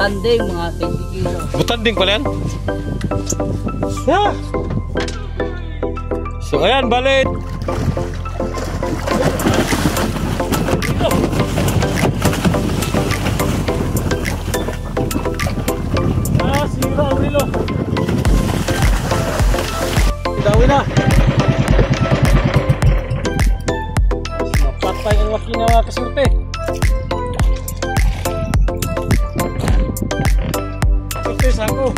Butanding, mga 20 kilo. Butanding pala yan? Yeah. So ayan, balit. Sira ang rilo. Dawi na. Napatay ang laki na mga kasurte. Surte sa ako.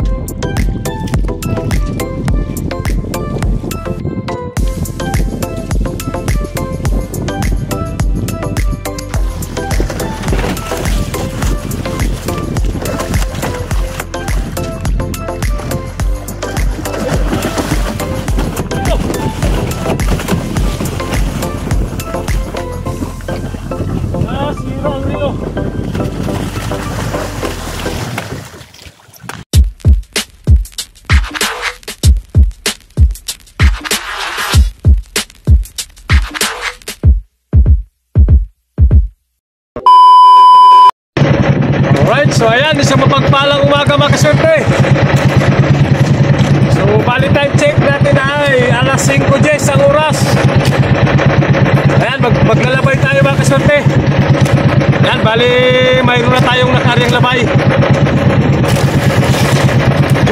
So ayan, isang mapagpalang umaga mga kasurte. So bali time check natin ay alas 5:10 ang oras. Ayan, maglalabay tayo mga kasurte. Ayan, bali mayroon na tayong nakaryang labay.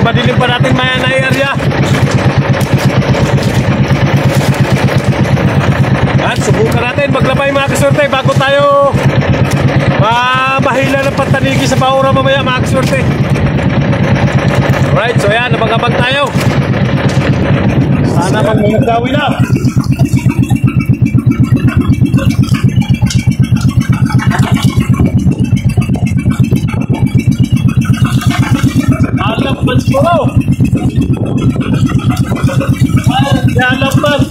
Madilim pa natin maya na area. Ayan, subukan natin maglabay mga kasurte bago tayo mahila ng pantanigi sa Baura mamaya mga kasurte. Alright, so yan, nabang-abang tayo. Sana magmumagawi na. Alam man siguro. Alam man.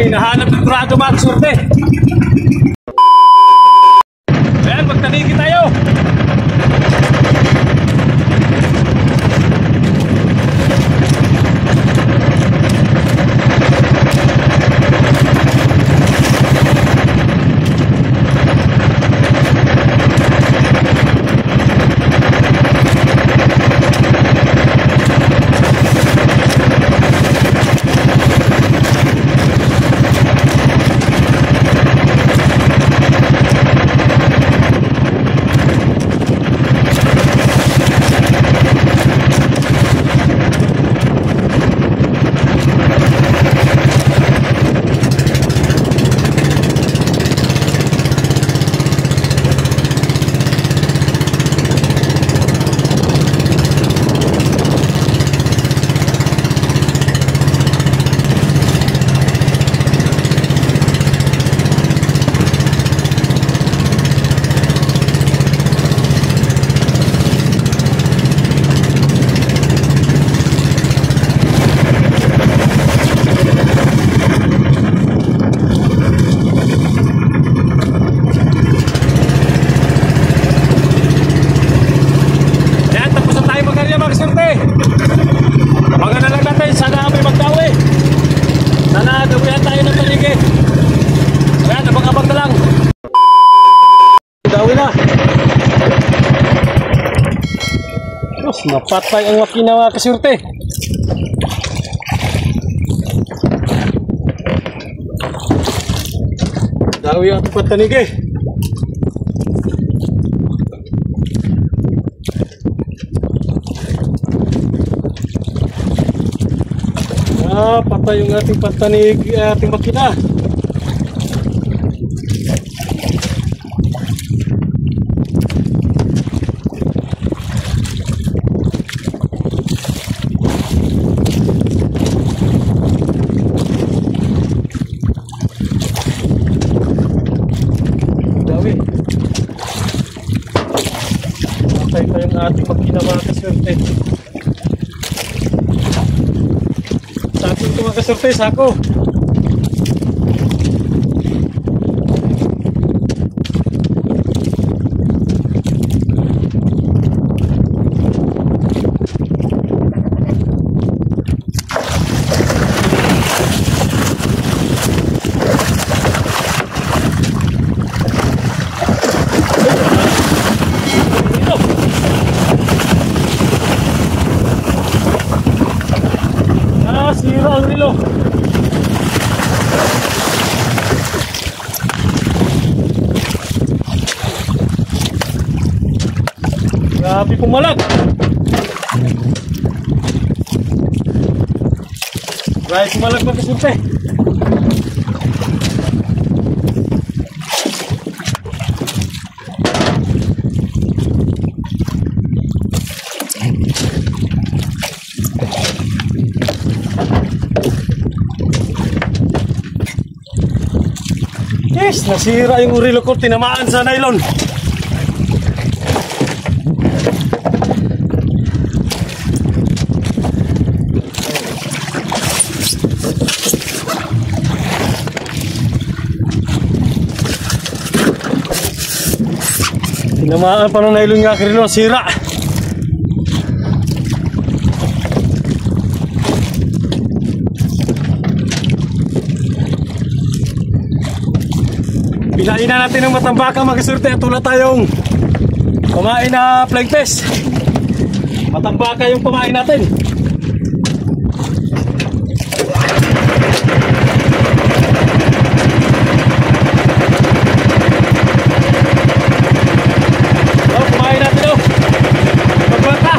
Hinahanap ng trado mga kasurte. Ayan, magtanigi tayo. Mapatay ang makina mga kasurte. Dawi ang patanig eh. Patay yung ating patanig, ating makina. Dawi. Patay pa yung ating makina mga kaswerte. Sako ito mga kaswerte, sako. Sira ang relo. Grabe pumalag. Grabe pumalag mga kasurte. Yes, nasira yung relo ko, tinamaan sa nylon. Tinamaan pa ng nylon nga relo, nasira. Pilain na natin ng matambaka mga kasurte at wala tayong kumain na flying fish. Matambaka yung kumain natin. Kumain natin o. Matambaka.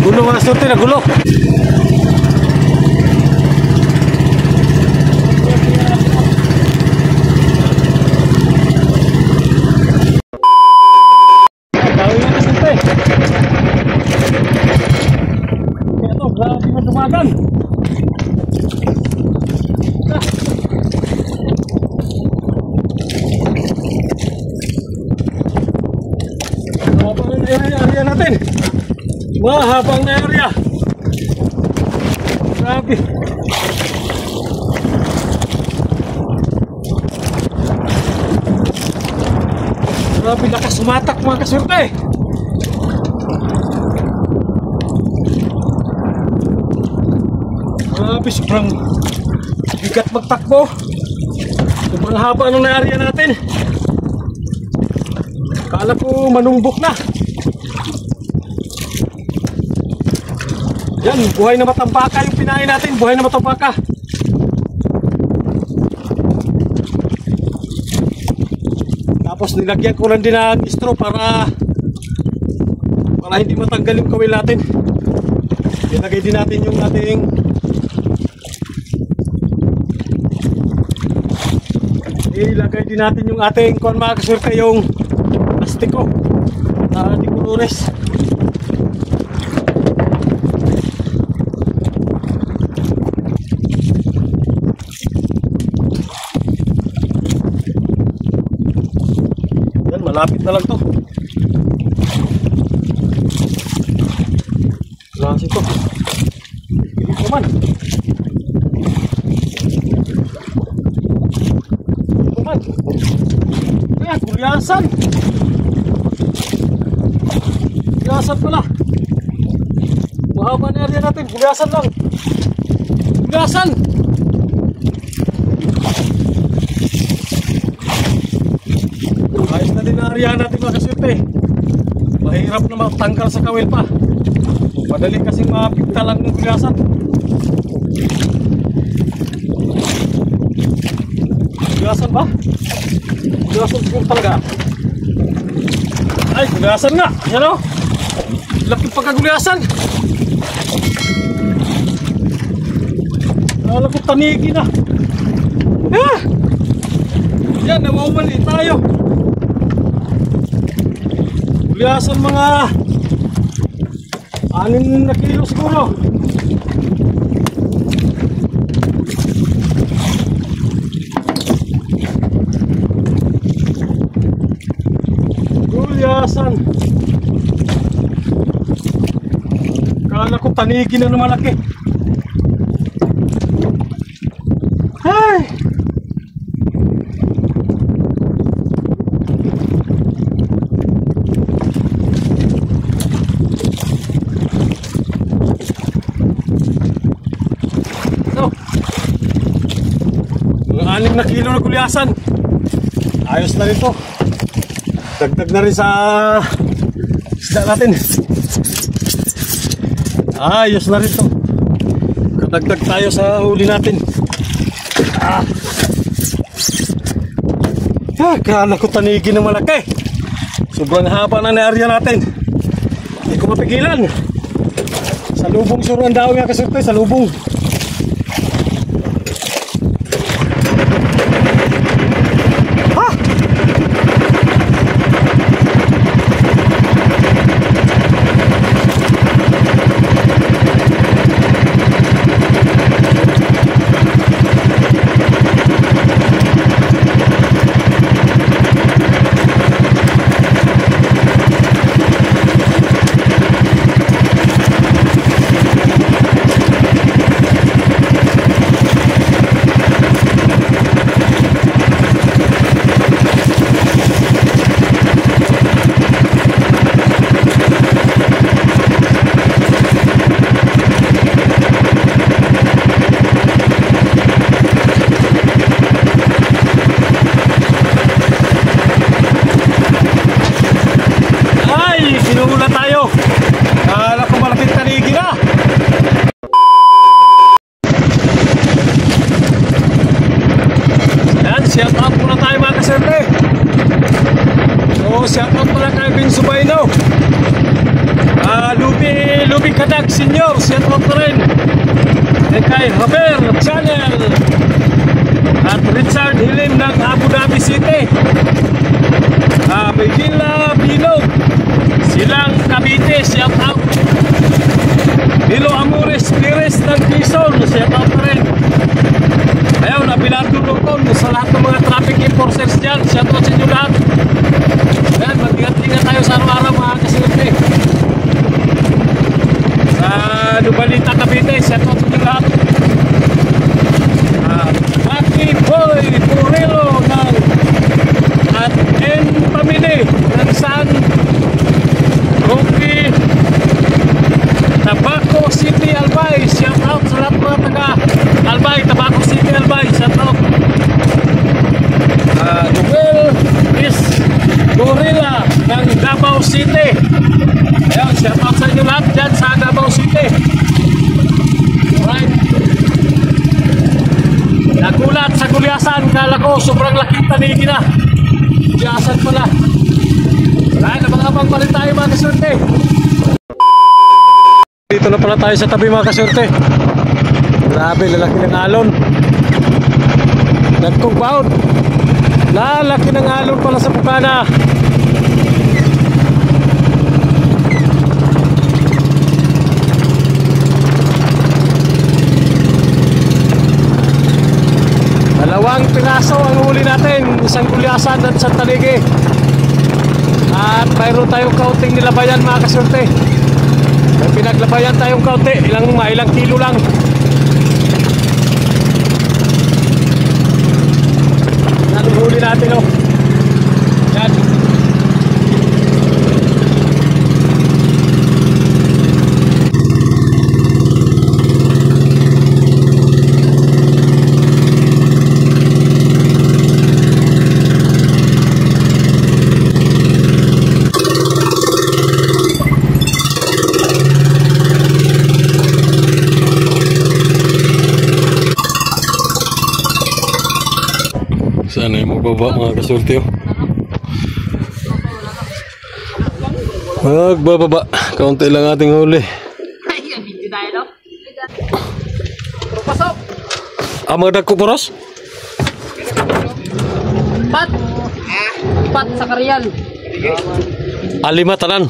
Gulo mga surte na gulo. Bawi mga surte. Ito, grabe na dumagan. Mahapang na area natin. Mahabang na area. Grabe. Grabe, lakas sumatak mga kasurte. Grabe, sobrang bigat magtakbo. Sobrang haba ng area natin. Kala ko manumbok na. Yan, buhay na matambaka yung pinain natin. Buhay na matambaka. Tapos nilagyan ko lang din ng straw para hindi matanggal yung kawil natin. Ilagay din natin yung ating kung mga kasurte yung plastiko na di colores. Malapit na lang to. Klase to. Pilit naman. Ayan, gulyasan. Gulyasan pala. Mahaba na area natin. Gulyasan lang. Gulyasan. Ayos na din ang area natin mga kasyute. Mahirap na matanggal sa kawil pa. Madali kasing mapigta lang ng gulyasan. Gulyasan ba? Gulyasan siguro talaga. Ay, gulyasan nga. Yan o. Laki pagkagulyasan. Alam ko tanigi na. Ah! Yan, nawawali tayo. Gulyasan mga 6 na kilo siguro. Gulyasan. Kala ko tanigi na malaki. Ay! So, mga 6 na kilo na gulyasan. Ayos na rin to. Dagdag na rin sa isda natin. Ayos na rin to. Kadagdag tayo sa huli natin. Kala ko tanigi na malaki. Sobrang haba na area natin. Hindi ko mapigilan. Sa lubong suruan daw nga kasurte. Sa lubong. Shout out muna tayo mga kaserte. So shout out muna kay Bin Subayno, Lubi Kadag Senior, shout out na rin. And kay Haber Channel at Richard Hilim ng Abu Dhabi City, Begila Bilog Silang Cavite, shout out. Bilo Amores Pires ng Quezon, shout out na rin. Ayaw, nabilado lukon sa lahat ng mga traffic enforcers dyan. Shoutout sa inyo lahat. Ayan, mag-ingat-ingat tayo sa araw-araw mga kasilpi. Sa Nubalita, Cavite, shoutout sa inyo lahat. Maki Boy Purilo ng at N Family ng San Roque Tabaco City, Albay. Shoutout sa lahat mga taga Albay, Tabaco City, Albay, shoutout. Joel is Gorilla ng Davao City. Ayan, shoutout sa inyo lahat dyan sa Davao City. Alright. Nagulat sa gulyasan, kala ko sobrang laking tanigi na. Gulyasan pala. Alright, abang-abang pa rin tayo mga kasurte. Dito na pala tayo sa tabi mga kasurte. Grabe, lalaki ng alon. Nagkong-bound. Lalaki ng alon pala sa bukana. Dalawang piraso ang huli natin. Isang gulyasan at isang taligi. At mayroon tayong kaunting nilabayan mga kasurte. May pinaglabayan tayong kaunti, ilang kilo lang. Naluhuli natin oh. Yan. Sana yung magbaba mga kasulti oh. Magbababa. Kaunti lang ating huli. Mga dagkupuros? Pat sa Karyan. Alima tanan.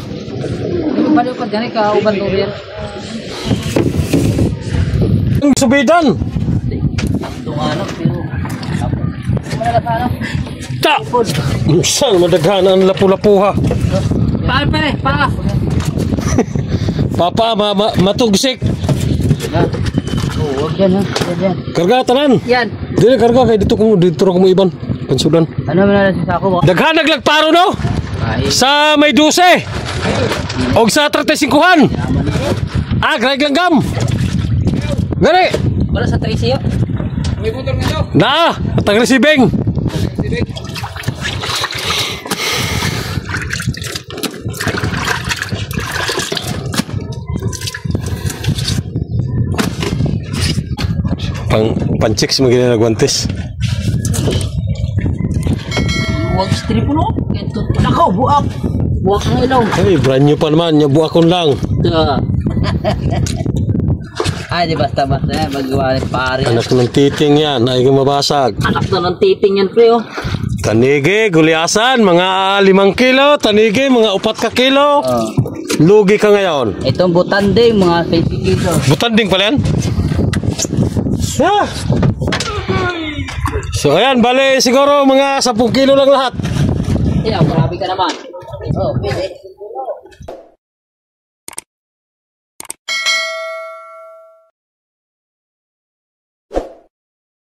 Balik pa dyan ka uban to rin. Ang subidan. Tunganok pero Ta! Saan madaghan ang lapu-lapuha? Paa pare, paa. Papa, matugsik. Oh, wag yan ha. Yan. Karga tanan. Yan. Dili karga kay dito ko iban. Pansudan. Ano man na sa ako ba? Daghan naglagparo no? Sa may 12. Og sa 35-an. Gray langgam. Gani. Wala sa 13 yo. May motor nga daw. Na, atang receiving. Pan-chicks magiging nagwantes. Huwag strip no? Ito. Nakaw, buak. Buak ang ilaw. Ay, brand new pa naman. Yung buakon lang. Ay, di basta-basta yan. Magawa ng pare. Anak ng titing yan. Ay, mabasag. Anak na ng titing yan, pre, oh. Tanigi, gulyasan. Mga 5 kilo. Tanigi, mga 4 ka kilo. Lugi ka ngayon. Itong butanding, mga 20 kilo. Butanding pala yan? Ah. So, ayan. Bale, siguro mga 10 kilo lang lahat. Yeah, marami ka naman. Oh, pwede.